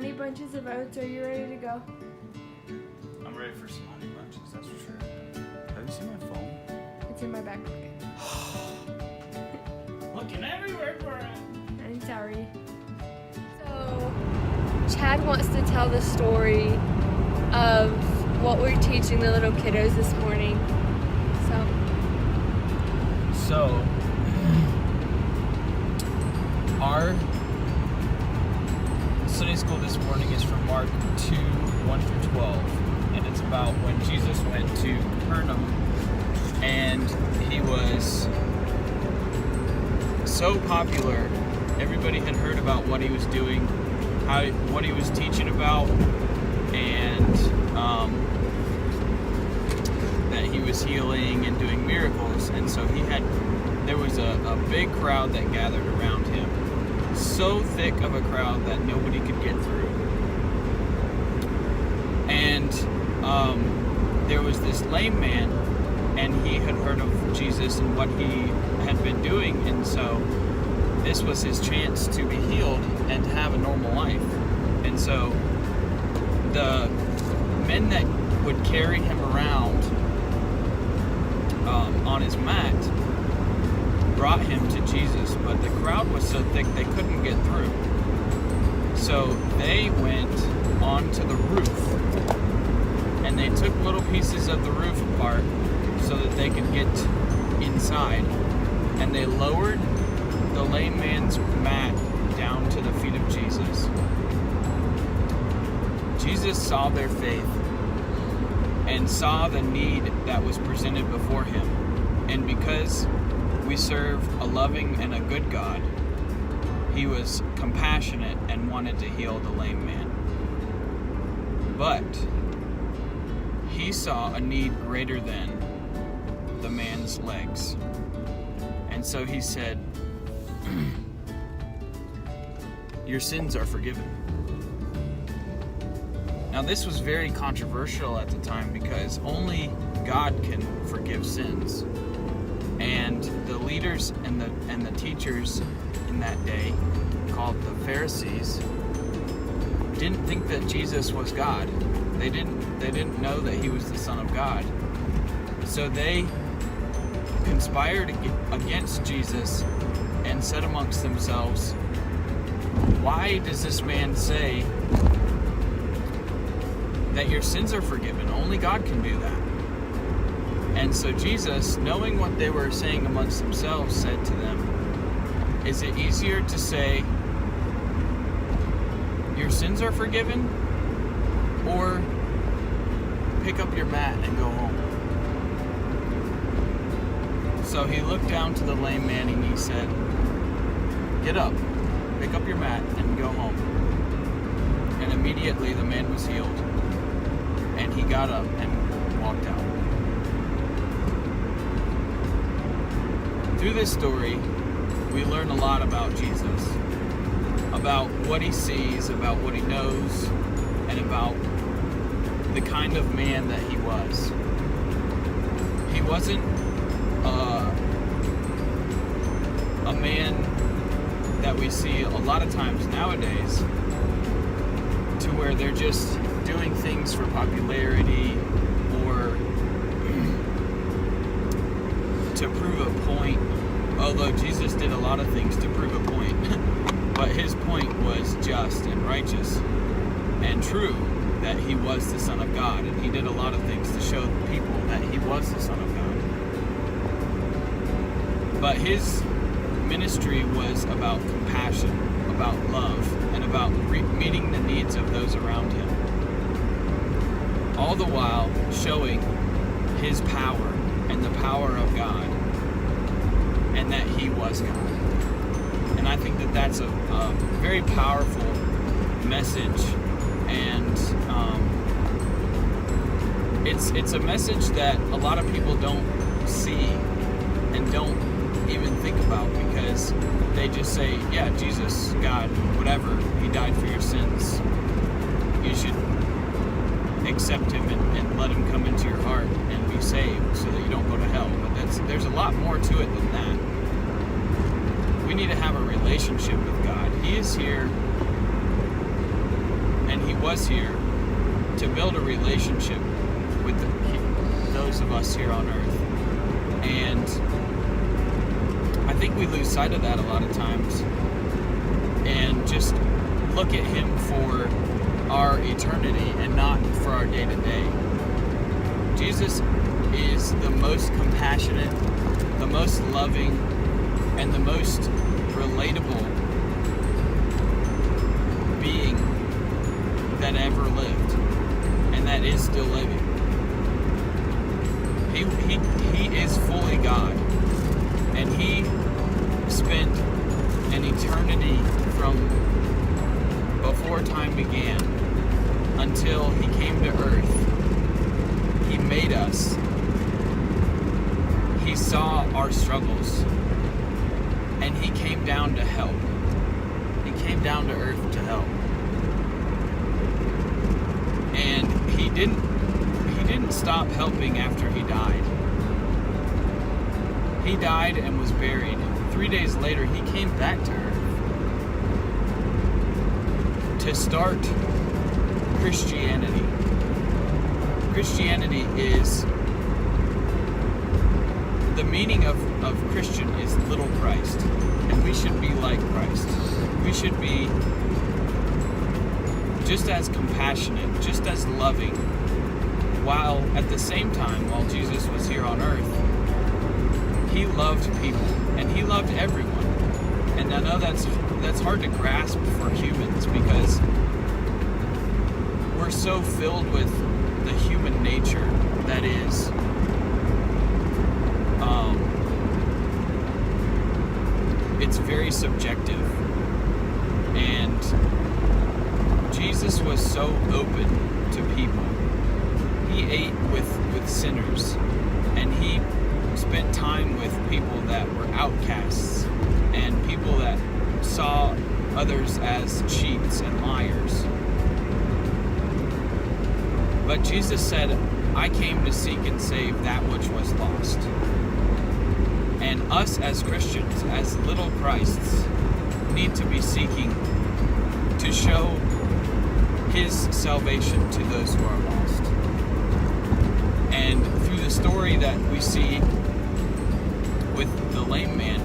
Honey bunches of oats, are you ready to go? I'm ready for some honey bunches, that's for sure. Have you seen my phone? It's in my back pocket. Looking everywhere for it. I'm sorry. So, Chad wants to tell the story of what we're teaching the little kiddos this morning. So, our Sunday school this morning is from Mark 2, 1 through 12. And it's about when Jesus went to Capernaum and he was so popular. Everybody had heard about what he was doing, what he was teaching about, and that he was healing and doing miracles. And so there was a big crowd that gathered around him. So thick of a crowd that nobody could get through. And there was this lame man, and he had heard of Jesus and what he had been doing, and so this was his chance to be healed and to have a normal life. And so the men that would carry him around on his mat brought him to Jesus, but the crowd was so thick they couldn't get through. So they went onto the roof, and they took little pieces of the roof apart so that they could get inside. And they lowered the lame man's mat down to the feet of Jesus. Jesus saw their faith and saw the need that was presented before him. And because we serve a loving and a good God, he was compassionate and wanted to heal the lame man. But he saw a need greater than the man's legs. And so he said, "Your sins are forgiven." Now this was very controversial at the time because only God can forgive sins. And the leaders and the teachers in that day, called the Pharisees, didn't think that Jesus was God. They didn't know that he was the Son of God. So they conspired against Jesus and said amongst themselves, "Why does this man say that your sins are forgiven? Only God can do that." And so Jesus, knowing what they were saying amongst themselves, said to them, "Is it easier to say, 'Your sins are forgiven,' or 'Pick up your mat and go home'?" So he looked down to the lame man and he said, "Get up, pick up your mat and go home." And immediately the man was healed, and he got up and walked out. Through this story, we learn a lot about Jesus, about what he sees, about what he knows, and about the kind of man that he was. He wasn't a man that we see a lot of times nowadays, to where they're just doing things for popularity or to prove a point, although Jesus did a lot of things to prove a point. But his point was just and righteous and true, that he was the Son of God, and he did a lot of things to show people that he was the Son of God. But his ministry was about compassion, about love, and about meeting the needs of those around him, all the while showing his power and the power of God, and that he was God. And I think that that's a very powerful message, and it's a message that a lot of people don't see and don't even think about, because they just say, "Yeah, Jesus, God, whatever, he died for your sins. You should accept him and let him come into your heart and be saved so that you don't go to hell." But there's a lot more to it than that. We need to have a relationship with God. He is here was here to build a relationship with those of us here on earth. And I think we lose sight of that a lot of times and just look at him for our eternity and not for our day-to-day. Jesus is the most compassionate, the most loving, and the most relatable being that ever lived and that is still living. He is fully God, and he spent an eternity from before time began until he came to earth. He made us. He saw our struggles, and he came down to help. He came down to earth to help. And he didn't stop helping after he died. He died and was buried. 3 days later, he came back to earth to start Christianity. Christianity is, the meaning of Christian is little Christ. And we should be like Christ. We should be just as compassionate, just as loving, while at the same time, while Jesus was here on earth, he loved people, and he loved everyone. And I know that's hard to grasp for humans, because we're so filled with the human nature that is it's very subjective. And Jesus was so open to people. He ate with sinners, and he spent time with people that were outcasts and people that saw others as cheats and liars. But Jesus said, I came to seek and save that which was lost. And us as Christians, as little Christs, need to be seeking to show his salvation to those who are lost. And through the story that we see with the lame man,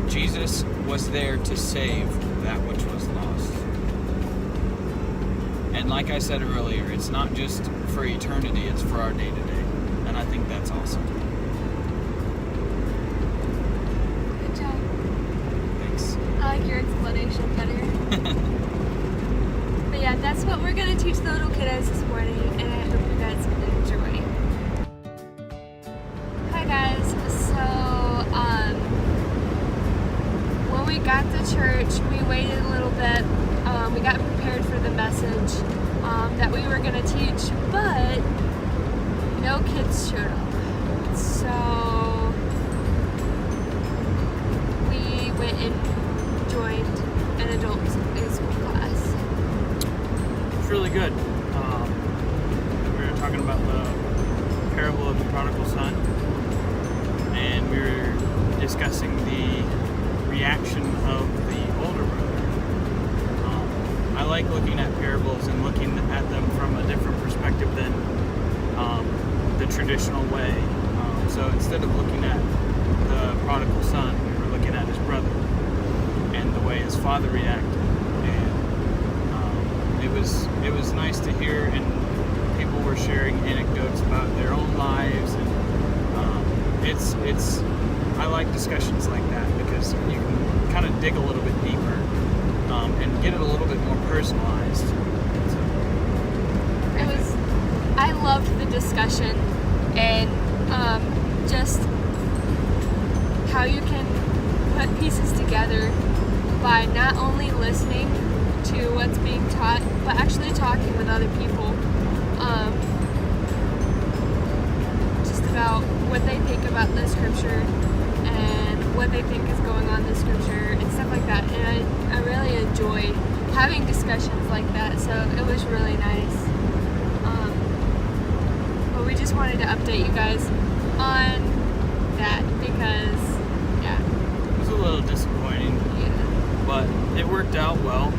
Jesus was there to save that which was lost. And like I said earlier, it's not just for eternity, it's for our day-to-day. And I think that's awesome. Good job. Thanks. I like your explanation better. But yeah, that's what we're going to teach the little kiddos this morning, and I hope you guys enjoy. Hi guys, so when we got to church, we waited a little bit. We got prepared for the message that we were going to teach, but no kids showed up. So we went and joined an adult Sunday school class. It's really good. We were talking about the parable of the prodigal son, and we were discussing the reaction of the older brother. I like looking at parables and looking at them from a different perspective than the traditional way. So instead of looking at the prodigal son, we were looking at his brother and the way his father reacted. And it was nice to hear, and people were sharing anecdotes about their own lives, and I like discussions like that because you can kind of dig a little bit deeper and get it a little bit more personalized. So, I loved the discussion, and just how you can put pieces together by not only listening to what's being taught, but actually talking with other people just about what they think about the scripture and what they think is going on in the scripture and stuff like that. And I really enjoy having discussions like that, so it was really nice. But we just wanted to update you guys on that because, yeah. It was a little disappointing, Yeah. but it worked out well.